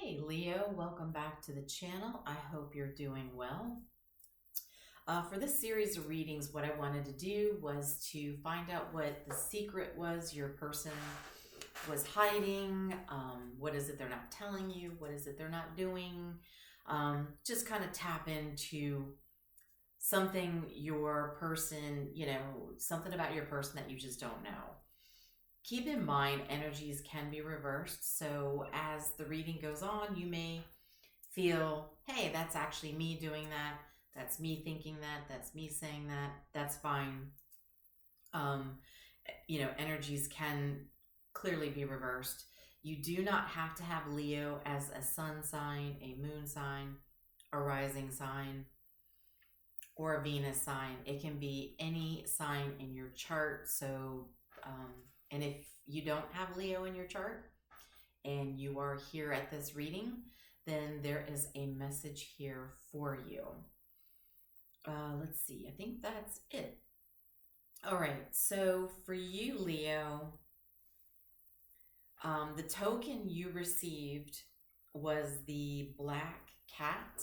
Hey Leo, welcome back to the channel. I hope you're doing well. For this series of readings, what I wanted to do was to find out what the secret was your person was hiding. What is it they're not telling you? What is it they're not doing? Just kind of tap into something your person, something about your person that you just don't know. Keep in mind, energies can be reversed. So as the reading goes on, you may feel, hey, that's actually me doing that. That's me thinking that. That's me saying that. That's fine. Energies can clearly be reversed. You do not have to have Leo as a sun sign, a moon sign, a rising sign, or a Venus sign. It can be any sign in your chart. So, and if you don't have Leo in your chart and you are here at this reading, then there is a message here for you. Let's see. I think that's it. All right. So for you, Leo, the token you received was the black cat.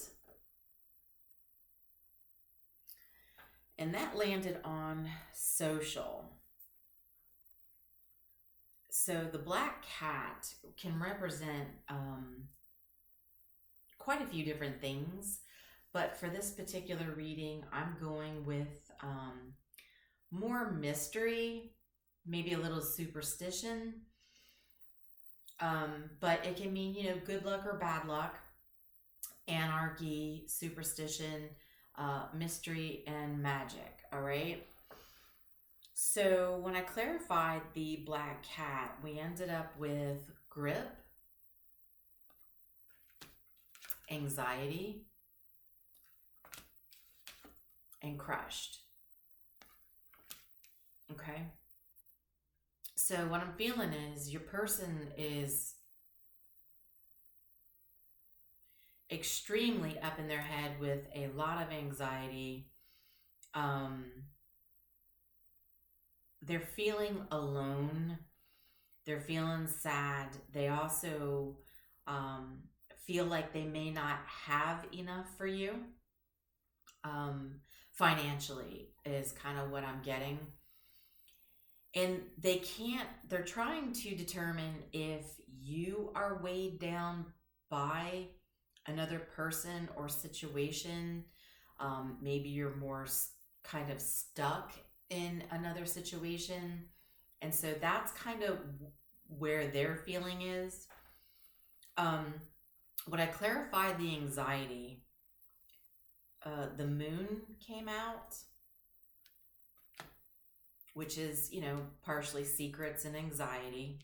And that landed on social. So the black cat can represent quite a few different things, but for this particular reading, I'm going with more mystery, maybe a little superstition, but it can mean, good luck or bad luck, anarchy, superstition, mystery, and magic, all right? So when I clarified the black cat, we ended up with grip, anxiety, and crushed. Okay? So what I'm feeling is your person is extremely up in their head with a lot of anxiety. They're feeling alone. They're feeling sad. They also feel like they may not have enough for you. Financially is kind of what I'm getting. And they're trying to determine if you are weighed down by another person or situation. Maybe you're more kind of stuck in another situation. And so that's kind of where their feeling is. When I clarified the anxiety, the moon came out, which is, partially secrets and anxiety.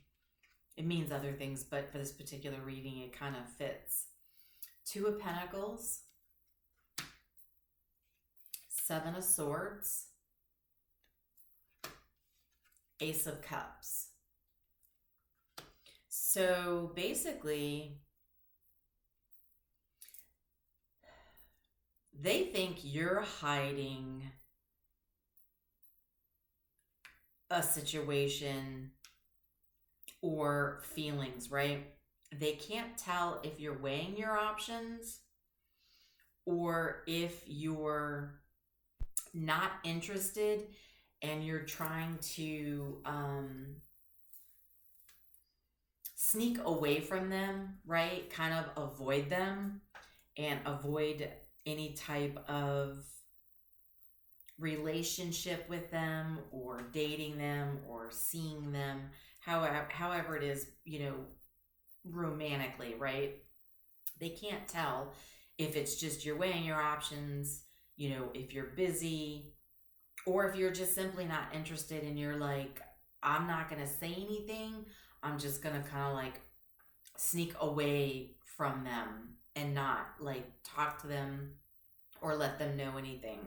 It means other things, but for this particular reading, it kind of fits. 2 of Pentacles, 7 of Swords, Ace of Cups. So basically, they think you're hiding a situation or feelings, right? They can't tell if you're weighing your options or if you're not interested and you're trying to sneak away from them, right? Kind of avoid them and avoid any type of relationship with them or dating them or seeing them, however it is, romantically, right? They can't tell if it's just you're weighing your options, if you're busy, or if you're just simply not interested and you're like, I'm not going to say anything. I'm just going to kind of like sneak away from them and not like talk to them or let them know anything.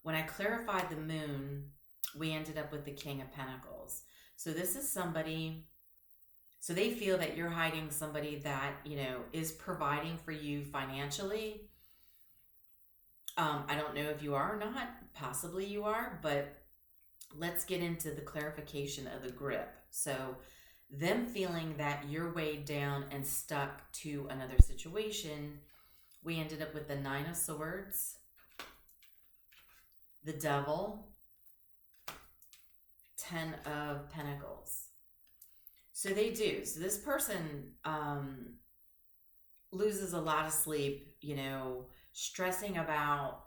When I clarified the moon, we ended up with the King of Pentacles. So this is somebody, so they feel that you're hiding somebody that, is providing for you financially. I don't know if you are or not. Possibly you are, but let's get into the clarification of the grip. So them feeling that you're weighed down and stuck to another situation, we ended up with the 9 of Swords, the Devil, 10 of Pentacles. So they do. So this person loses a lot of sleep, you know, stressing about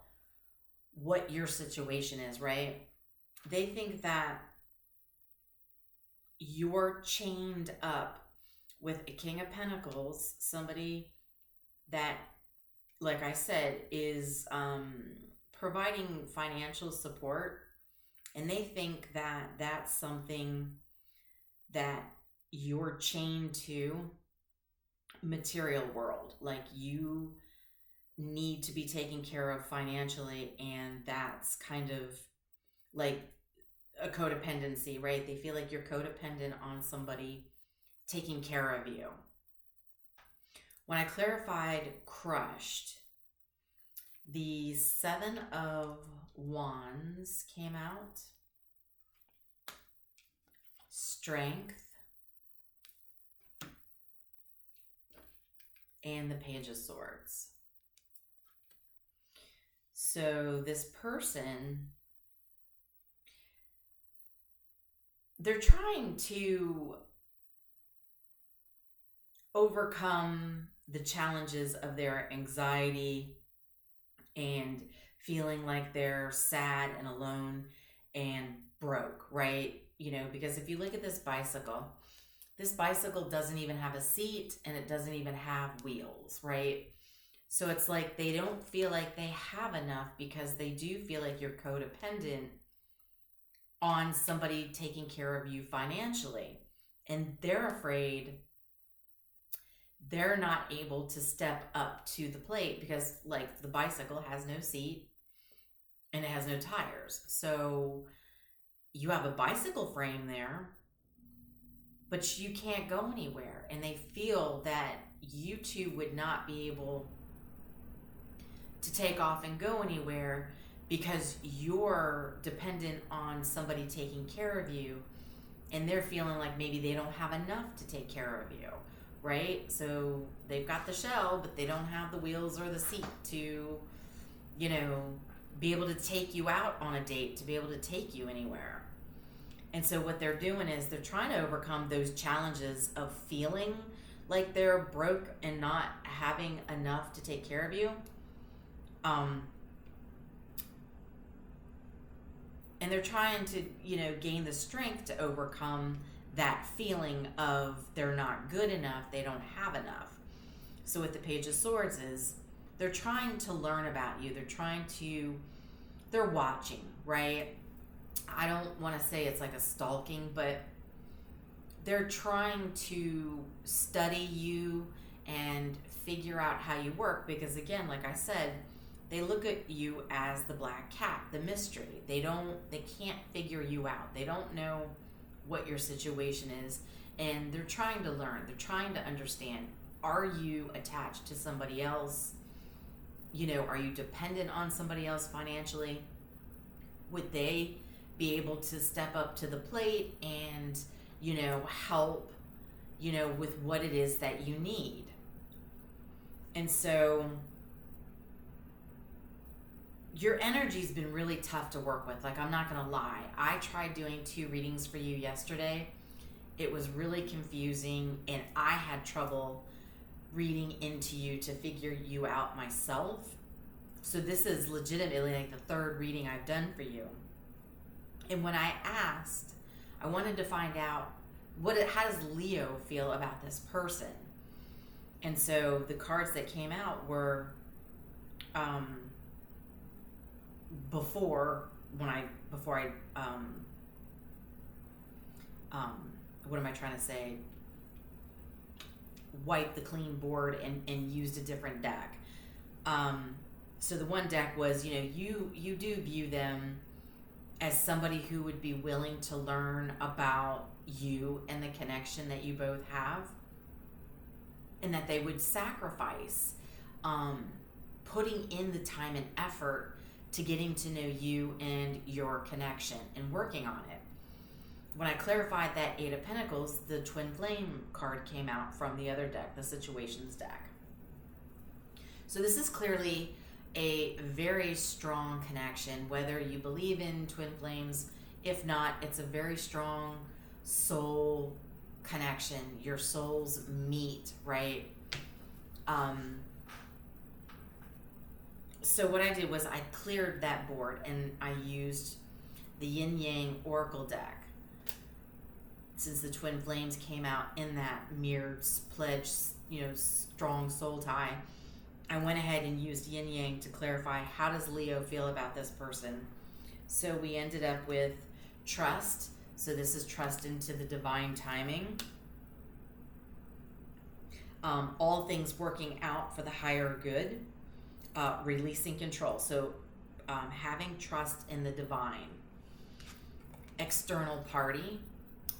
what your situation is, right? They think that you're chained up with a King of Pentacles, somebody that, like I said, is providing financial support, and they think that that's something that you're chained to material world, like you need to be taken care of financially, and that's kind of like a codependency, right? They feel like you're codependent on somebody taking care of you. When I clarified crushed, the 7 of Wands came out, strength, and the Page of Swords. So this person, they're trying to overcome the challenges of their anxiety and feeling like they're sad and alone and broke, right? You know, because if you look at this bicycle doesn't even have a seat, and it doesn't even have wheels, right? So it's like they don't feel like they have enough, because they do feel like you're codependent on somebody taking care of you financially. And they're afraid they're not able to step up to the plate, because like the bicycle has no seat and it has no tires. So you have a bicycle frame there, but you can't go anywhere. And they feel that you two would not be able to take off and go anywhere because you're dependent on somebody taking care of you, and they're feeling like maybe they don't have enough to take care of you, right? So they've got the shell, but they don't have the wheels or the seat to, you know, be able to take you out on a date, to be able to take you anywhere. And so what they're doing is they're trying to overcome those challenges of feeling like they're broke and not having enough to take care of you. And they're trying to, you know, gain the strength to overcome that feeling of they're not good enough, they don't have enough. So with the Page of Swords is they're trying to learn about you. They're watching, right? I don't want to say it's like a stalking, but they're trying to study you and figure out how you work, because again, like I said, they look at you as the black cat, the mystery. They can't figure you out. They don't know what your situation is, and they're trying to learn. They're trying to understand, are you attached to somebody else? You know, are you dependent on somebody else financially? Would they be able to step up to the plate and, you know, help, you know, with what it is that you need? And so your energy's been really tough to work with. Like, I'm not going to lie. I tried doing 2 readings for you yesterday. It was really confusing, and I had trouble reading into you to figure you out myself. So this is legitimately like the 3rd reading I've done for you. And when I asked, I wanted to find out how does Leo feel about this person? And so the cards that came out were before I what am I trying to say? Wiped the clean board and used a different deck. So the one deck was, you know, you do view them as somebody who would be willing to learn about you and the connection that you both have, and that they would sacrifice putting in the time and effort to getting to know you and your connection and working on it. when I clarified that Eight of Pentacles, the Twin Flame card came out from the other deck, the Situations deck. So this is clearly a very strong connection, whether you believe in twin flames. If not, it's a very strong soul connection. Your souls meet, right? So what I did was I cleared that board and I used the Yin Yang Oracle deck. Since the Twin Flames came out in that mirrored pledge, strong soul tie, I went ahead and used Yin Yang to clarify, how does Leo feel about this person? So we ended up with trust. So this is trust into the divine timing. All things working out for the higher good. Releasing control. So having trust in the divine. External party.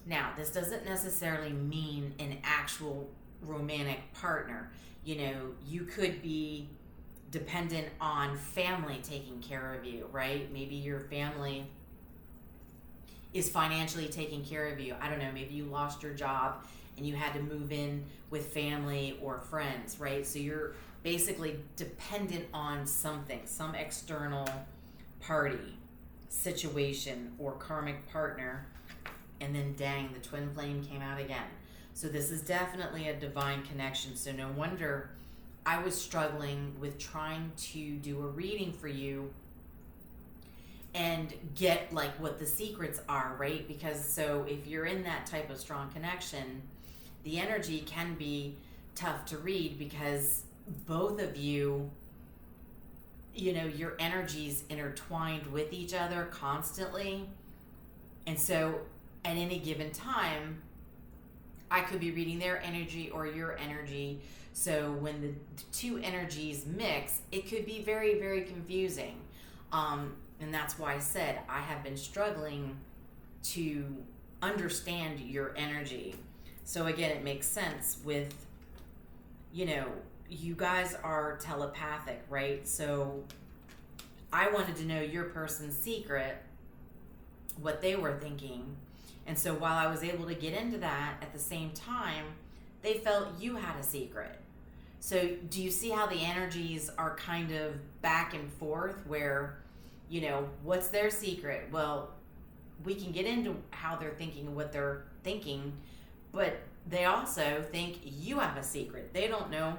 Now, this doesn't necessarily mean an actual romantic partner. You could be dependent on family taking care of you, right? Maybe your family is financially taking care of you. I don't know, maybe you lost your job and you had to move in with family or friends, right? So you're basically dependent on something, some external party, situation, or karmic partner. And then dang, the Twin Flame came out again. So this is definitely a divine connection. So no wonder I was struggling with trying to do a reading for you and get like what the secrets are, right? Because so if you're in that type of strong connection, the energy can be tough to read because both of you, your energies intertwined with each other constantly. And so at any given time, I could be reading their energy or your energy. So when the two energies mix, it could be very, very confusing. And that's why I said I have been struggling to understand your energy. So again, it makes sense with, you guys are telepathic, right? So I wanted to know your person's secret, what they were thinking. And so while I was able to get into that, at the same time, they felt you had a secret. So do you see how the energies are kind of back and forth where, what's their secret? Well, we can get into how they're thinking and what they're thinking, but they also think you have a secret. They don't know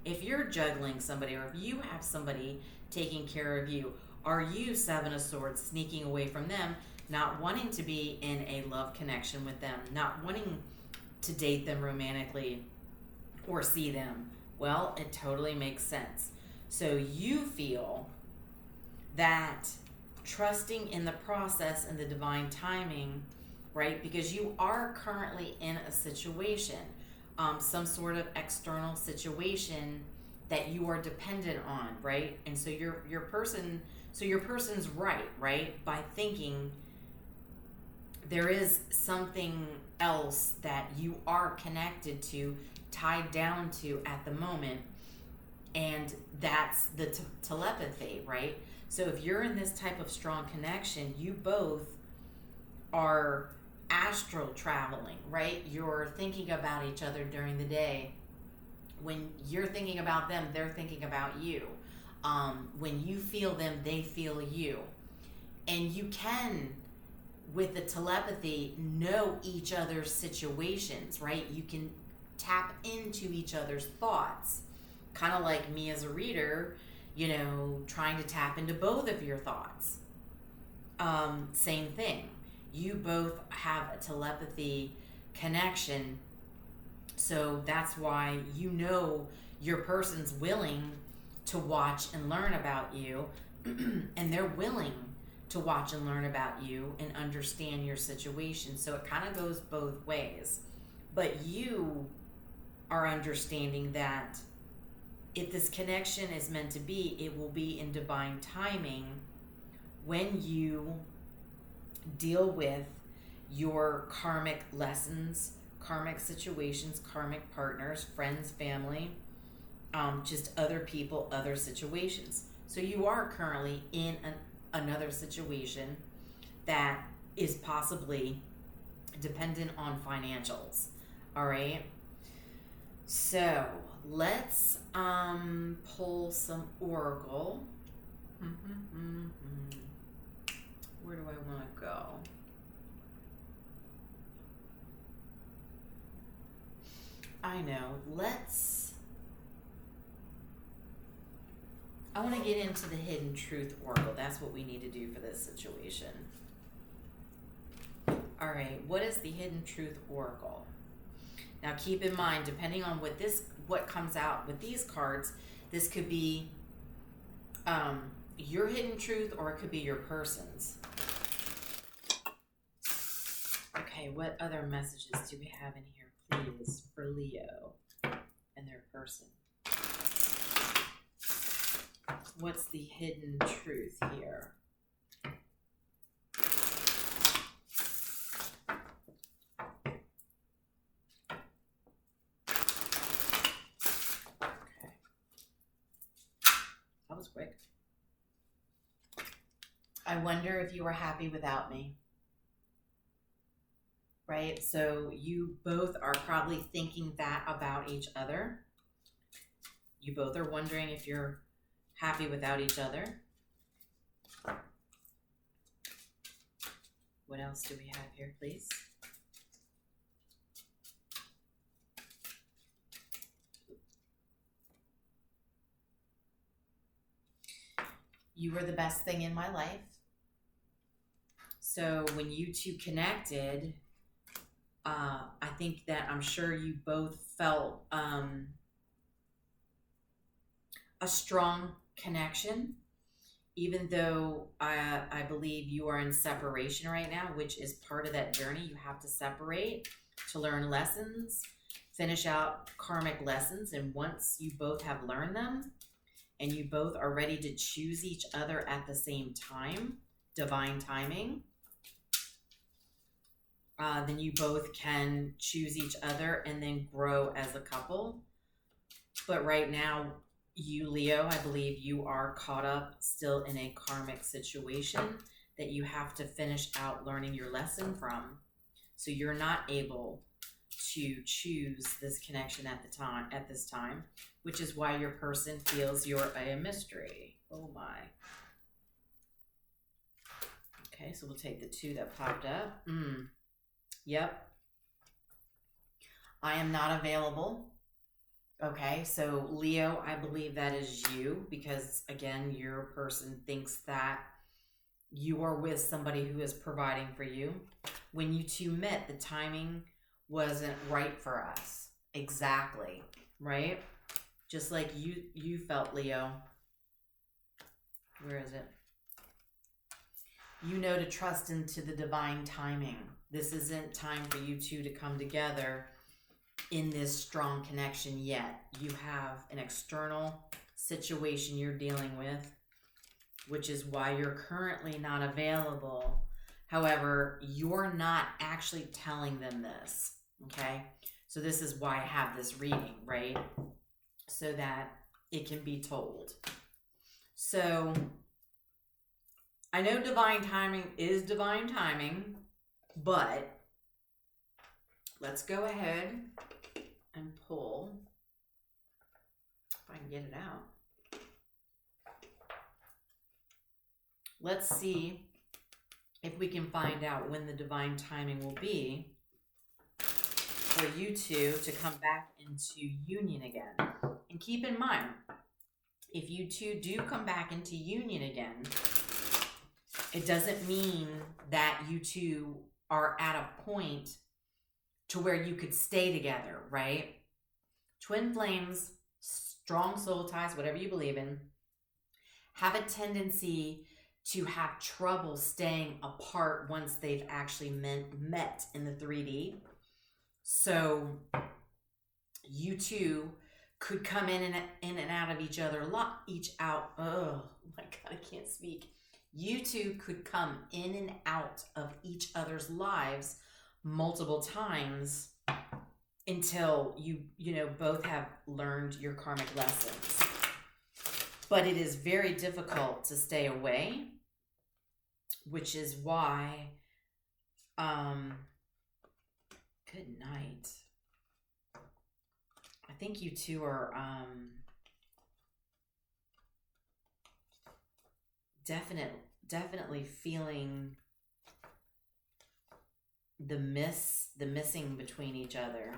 if you're juggling somebody or if you have somebody taking care of you. Are you Seven of Swords sneaking away from them? Not wanting to be in a love connection with them, not wanting to date them romantically or see them. Well, it totally makes sense. So you feel that trusting in the process and the divine timing, right? Because you are currently in a situation, some sort of external situation that you are dependent on, right? And so your person's right? By thinking there is something else that you are connected to, tied down to at the moment, and that's the telepathy, right? So if you're in this type of strong connection, you both are astral traveling, right? You're thinking about each other during the day. When you're thinking about them, they're thinking about you. When you feel them, they feel you. And you can, with the telepathy, know each other's situations, right? You can tap into each other's thoughts. Kind of like me as a reader, trying to tap into both of your thoughts. Same thing. You both have a telepathy connection. So that's why your person's willing to watch and learn about you. And they're willing to watch and learn about you and understand your situation. So it kind of goes both ways. But you are understanding that if this connection is meant to be, it will be in divine timing when you deal with your karmic lessons, karmic situations, karmic partners, friends, family, just other people, other situations. So you are currently in another situation that is possibly dependent on financials. All right. So let's pull some oracle. Where do I want to go? I know. I want to get into the hidden truth oracle. That's what we need to do for this situation. All right. What is the hidden truth oracle? Now keep in mind, depending on what comes out with these cards, this could be your hidden truth, or it could be your person's. Okay, what other messages do we have in here, please, for Leo and their person? What's the hidden truth here? Okay. That was quick. I wonder if you were happy without me. Right? So you both are probably thinking that about each other. You both are wondering if you're happy without each other. What else do we have here, please? You were the best thing in my life. So when you two connected, I think that I'm sure you both felt a strong connection, even though I believe you are in separation right now, which is part of that journey. You have to separate to learn lessons, finish out karmic lessons. And once you both have learned them and you both are ready to choose each other at the same time, divine timing, then you both can choose each other and then grow as a couple. But right now, you, Leo, I believe you are caught up still in a karmic situation that you have to finish out learning your lesson from. So you're not able to choose this connection at this time, which is why your person feels you're a mystery. Oh my. Okay, so we'll take the 2 that popped up. Yep. I am not available. Okay, so Leo, I believe that is you, because again, your person thinks that you are with somebody who is providing for you. When you two met, the timing wasn't right for us. Exactly, right? Just like you felt, Leo. Where is it? You know to trust into the divine timing. This isn't time for you two to come together in this strong connection yet. You have an external situation you're dealing with, which is why you're currently not available. However, you're not actually telling them this, okay? So this is why I have this reading, right? So that it can be told. So I know divine timing is divine timing, but let's go ahead and pull, if I can get it out. Let's see if we can find out when the divine timing will be for you two to come back into union again. And keep in mind, if you two do come back into union again, it doesn't mean that you two are at a point to where you could stay together, right? Twin flames, strong soul ties, whatever you believe in, have a tendency to have trouble staying apart once they've actually met in the 3D. So you two could come in and out of each other, oh my God, I can't speak. You two could come in and out of each other's lives multiple times until you both have learned your karmic lessons. But it is very difficult to stay away, which is why Good night. I think you two are definitely feeling the missing between each other.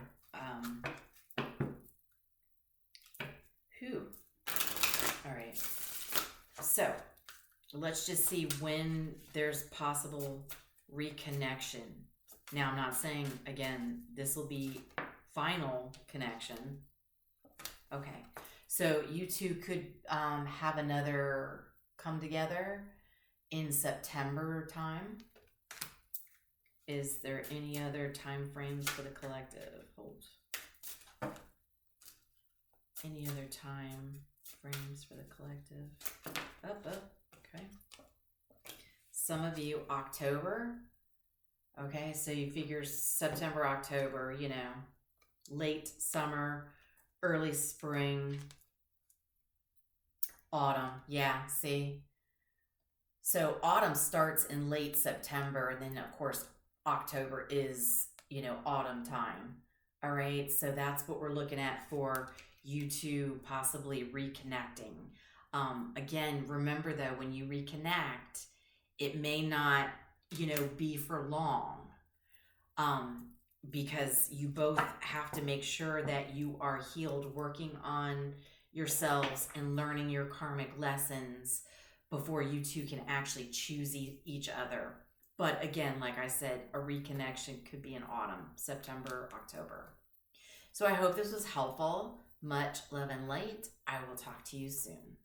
All right. So let's just see when there's possible reconnection. Now, I'm not saying, again, this will be final connection. Okay. So you two could have another come together in September time. Is there any other time frames for the collective? Hold. Any other time frames for the collective? Up. Okay. Some of you, October. Okay, so you figure September, October, you know, late summer, early spring, autumn. Yeah, see? So autumn starts in late September, and then, of course, October is, you know, autumn time. All right, so that's what we're looking at for you two possibly reconnecting. Again, remember though, when you reconnect, it may not, you know, be for long, because you both have to make sure that you are healed, working on yourselves and learning your karmic lessons before you two can actually choose each other. But again, like I said, a reconnection could be in autumn, September, October. So I hope this was helpful. Much love and light. I will talk to you soon.